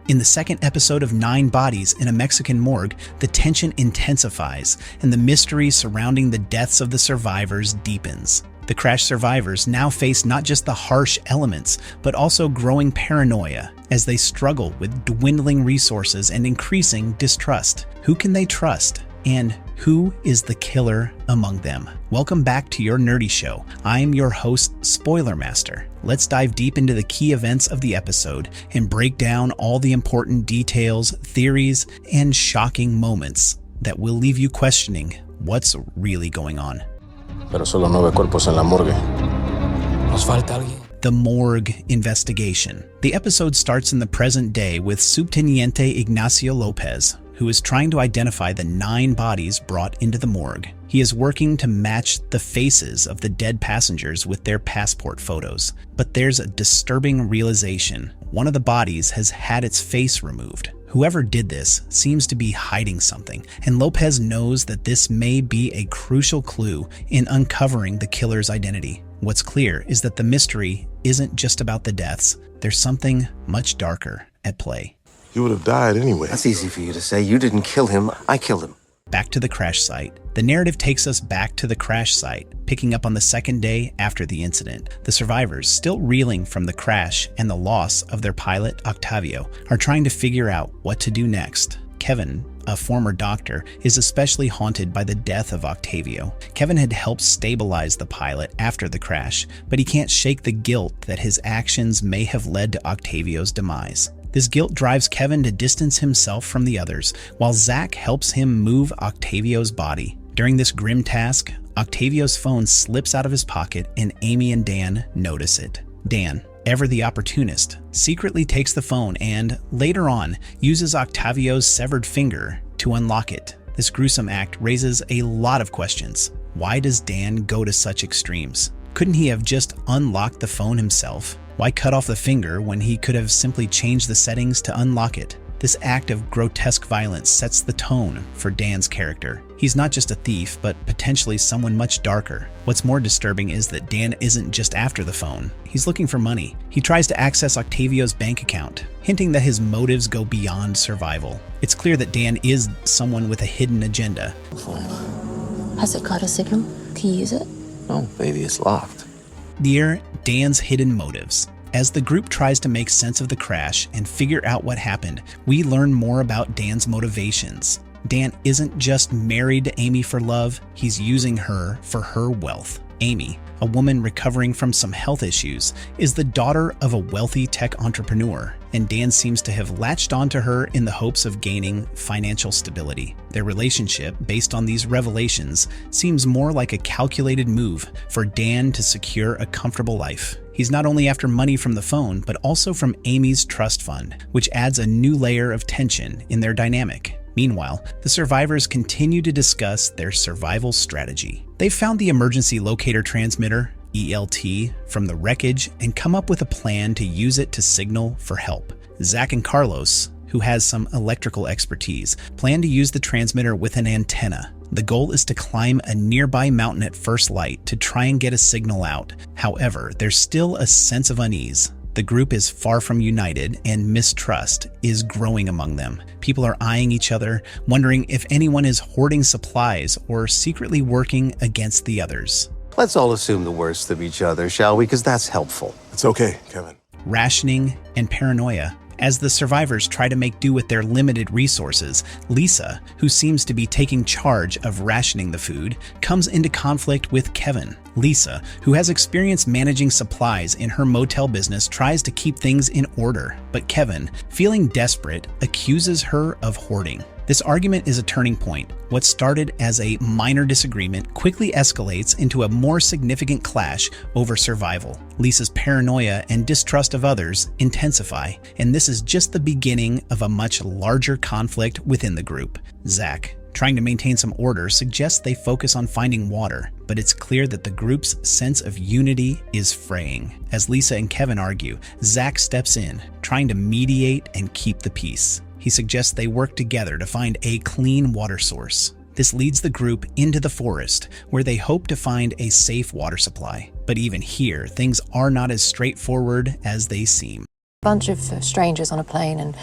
In the second episode of 9 Bodies in a Mexican Morgue, the tension intensifies and the mystery surrounding the deaths of the survivors deepens. The crash survivors now face not just the harsh elements, but also growing paranoia as they struggle with dwindling resources and increasing distrust. Who can they trust? And who is the killer among them? Welcome back to your nerdy show. I am your host, Spoiler Master. Let's dive deep into the key events of the episode and break down all the important details, theories, and shocking moments that will leave you questioning what's really going on. Pero solo 9 cuerpos en la morgue. Nos falta alguien. The Morgue investigation. The episode starts in the present day with Subteniente Ignacio Lopez, who is trying to identify the 9 bodies brought into the morgue. He is working to match the faces of the dead passengers with their passport photos. But there's a disturbing realization. One of the bodies has had its face removed. Whoever did this seems to be hiding something, and Lopez knows that this may be a crucial clue in uncovering the killer's identity. What's clear is that the mystery isn't just about the deaths. There's something much darker at play. He would have died anyway. That's easy for you to say. You didn't kill him. I killed him. Back to the crash site. The narrative takes us back to the crash site, picking up on the second day after the incident. The survivors, still reeling from the crash and the loss of their pilot, Octavio, are trying to figure out what to do next. Kevin, a former doctor, is especially haunted by the death of Octavio. Kevin had helped stabilize the pilot after the crash, but he can't shake the guilt that his actions may have led to Octavio's demise. This guilt drives Kevin to distance himself from the others, while Zach helps him move Octavio's body. During this grim task, Octavio's phone slips out of his pocket and Amy and Dan notice it. Dan, ever the opportunist, secretly takes the phone and, later on, uses Octavio's severed finger to unlock it. This gruesome act raises a lot of questions. Why does Dan go to such extremes? Couldn't he have just unlocked the phone himself? Why cut off the finger when he could have simply changed the settings to unlock it? This act of grotesque violence sets the tone for Dan's character. He's not just a thief, but potentially someone much darker. What's more disturbing is that Dan isn't just after the phone. He's looking for money. He tries to access Octavio's bank account, hinting that his motives go beyond survival. It's clear that Dan is someone with a hidden agenda. Has it got a signal? Can you use it? No, baby, it's locked. Near Dan's hidden motives. As the group tries to make sense of the crash and figure out what happened, we learn more about Dan's motivations. Dan isn't just married to Amy for love, he's using her for her wealth. Amy, a woman recovering from some health issues, is the daughter of a wealthy tech entrepreneur, and Dan seems to have latched onto her in the hopes of gaining financial stability. Their relationship, based on these revelations, seems more like a calculated move for Dan to secure a comfortable life. He's not only after money from the phone, but also from Amy's trust fund, which adds a new layer of tension in their dynamic. Meanwhile, the survivors continue to discuss their survival strategy. They've found the emergency locator transmitter, ELT, from the wreckage and come up with a plan to use it to signal for help. Zach and Carlos, who has some electrical expertise, plan to use the transmitter with an antenna. The goal is to climb a nearby mountain at first light to try and get a signal out. However, there's still a sense of unease. The group is far from united, and mistrust is growing among them. People are eyeing each other, wondering if anyone is hoarding supplies or secretly working against the others. Let's all assume the worst of each other, shall we? Because that's helpful. It's okay, Kevin. Rationing and paranoia. As the survivors try to make do with their limited resources, Lisa, who seems to be taking charge of rationing the food, comes into conflict with Kevin. Lisa, who has experience managing supplies in her motel business, tries to keep things in order, but Kevin, feeling desperate, accuses her of hoarding. This argument is a turning point. What started as a minor disagreement quickly escalates into a more significant clash over survival. Lisa's paranoia and distrust of others intensify, and this is just the beginning of a much larger conflict within the group. Zach, trying to maintain some order, suggests they focus on finding water, but it's clear that the group's sense of unity is fraying. As Lisa and Kevin argue, Zach steps in, trying to mediate and keep the peace. He suggests they work together to find a clean water source. This leads the group into the forest, where they hope to find a safe water supply. But even here, things are not as straightforward as they seem. Bunch of strangers on a plane, and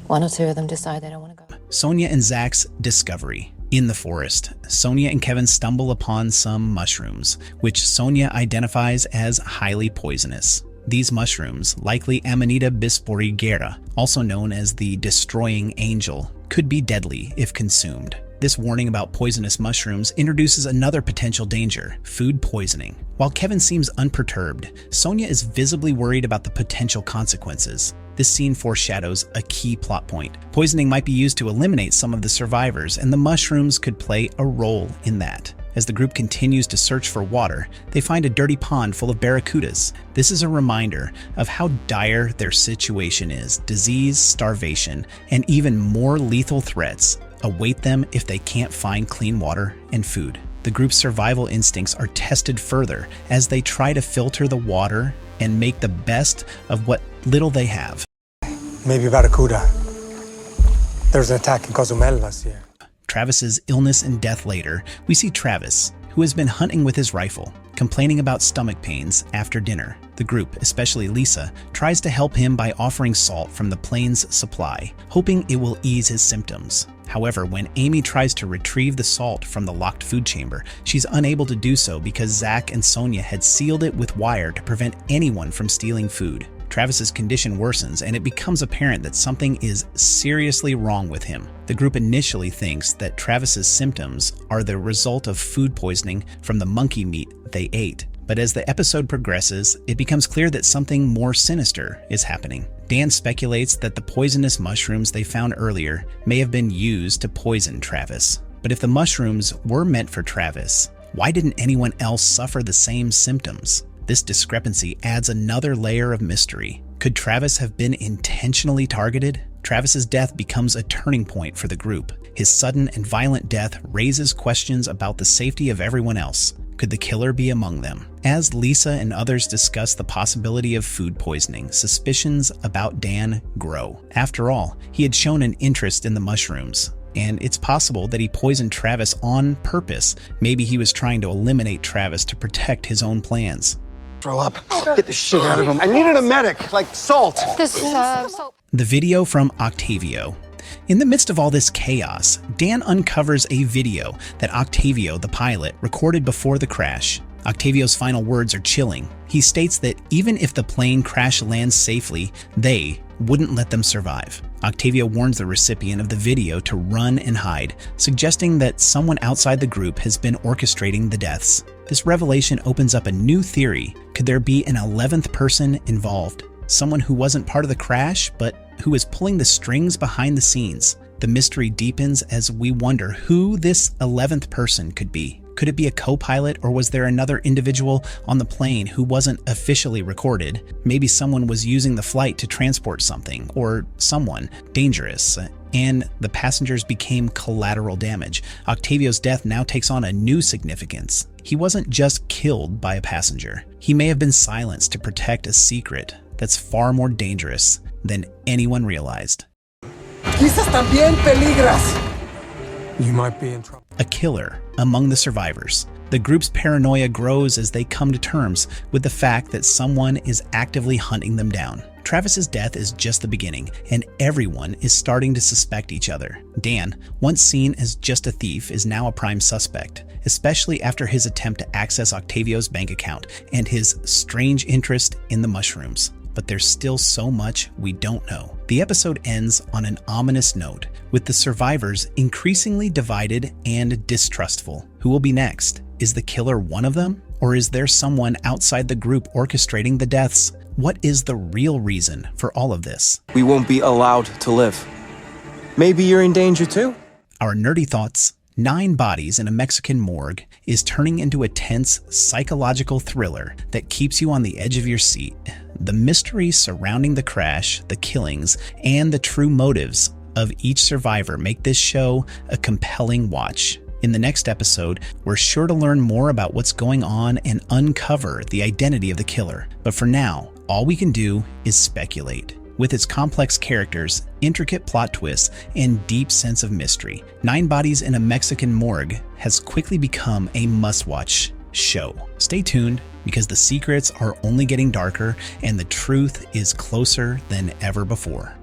One or two of them decide they don't want to go. Sonia and Zach's discovery. In the forest, Sonia and Kevin stumble upon some mushrooms, which Sonia identifies as highly poisonous. These mushrooms, likely Amanita bisporigera, also known as the destroying angel, could be deadly if consumed. This warning about poisonous mushrooms introduces another potential danger: food poisoning. While Kevin seems unperturbed, Sonia is visibly worried about the potential consequences. This scene foreshadows a key plot point. Poisoning might be used to eliminate some of the survivors, and the mushrooms could play a role in that. As the group continues to search for water, they find a dirty pond full of barracudas. This is a reminder of how dire their situation is. Disease, starvation, and even more lethal threats await them if they can't find clean water and food. The group's survival instincts are tested further as they try to filter the water and make the best of what little they have. Maybe barracuda. There's an attack in Cozumel last year. Travis's illness and death later, we see Travis, who has been hunting with his rifle, complaining about stomach pains after dinner. The group, especially Lisa, tries to help him by offering salt from the plane's supply, hoping it will ease his symptoms. However, when Amy tries to retrieve the salt from the locked food chamber, she's unable to do so because Zach and Sonia had sealed it with wire to prevent anyone from stealing food. Travis's condition worsens, and it becomes apparent that something is seriously wrong with him. The group initially thinks that Travis's symptoms are the result of food poisoning from the monkey meat they ate. But as the episode progresses, it becomes clear that something more sinister is happening. Dan speculates that the poisonous mushrooms they found earlier may have been used to poison Travis. But if the mushrooms were meant for Travis, why didn't anyone else suffer the same symptoms? This discrepancy adds another layer of mystery. Could Travis have been intentionally targeted? Travis's death becomes a turning point for the group. His sudden and violent death raises questions about the safety of everyone else. Could the killer be among them? As Lisa and others discuss the possibility of food poisoning, suspicions about Dan grow. After all, he had shown an interest in the mushrooms, and it's possible that he poisoned Travis on purpose. Maybe he was trying to eliminate Travis to protect his own plans. Throw up. Get the shit out of him. I needed a medic, like salt. Salt. The video from Octavio. In the midst of all this chaos, Dan uncovers a video that Octavio, the pilot, recorded before the crash. Octavio's final words are chilling. He states that even if the plane crash lands safely, they wouldn't let them survive. Octavio warns the recipient of the video to run and hide, suggesting that someone outside the group has been orchestrating the deaths. This revelation opens up a new theory. Could there be an 11th person involved? Someone who wasn't part of the crash, but who is pulling the strings behind the scenes. The mystery deepens as we wonder who this 11th person could be. Could it be a co-pilot, or was there another individual on the plane who wasn't officially recorded? Maybe someone was using the flight to transport something or someone dangerous, and the passengers became collateral damage. Octavio's death now takes on a new significance. He wasn't just killed by a passenger. He may have been silenced to protect a secret that's far more dangerous than anyone realized. Quizás también peligras. You might be in trouble. A killer among the survivors. The group's paranoia grows as they come to terms with the fact that someone is actively hunting them down. Travis's death is just the beginning, and everyone is starting to suspect each other. Dan, once seen as just a thief, is now a prime suspect, especially after his attempt to access Octavio's bank account and his strange interest in the mushrooms. But there's still so much we don't know. The episode ends on an ominous note, with the survivors increasingly divided and distrustful. Who will be next? Is the killer one of them? Or is there someone outside the group orchestrating the deaths? What is the real reason for all of this? We won't be allowed to live. Maybe you're in danger too? Our nerdy thoughts. 9 bodies in a Mexican morgue is turning into a tense psychological thriller that keeps you on the edge of your seat. The mystery surrounding the crash, the killings, and the true motives of each survivor make this show a compelling watch. In the next episode, we're sure to learn more about what's going on and uncover the identity of the killer. But for now, all we can do is speculate. With its complex characters, intricate plot twists, and deep sense of mystery, 9 Bodies in a Mexican Morgue has quickly become a must-watch show. Stay tuned, because the secrets are only getting darker and the truth is closer than ever before.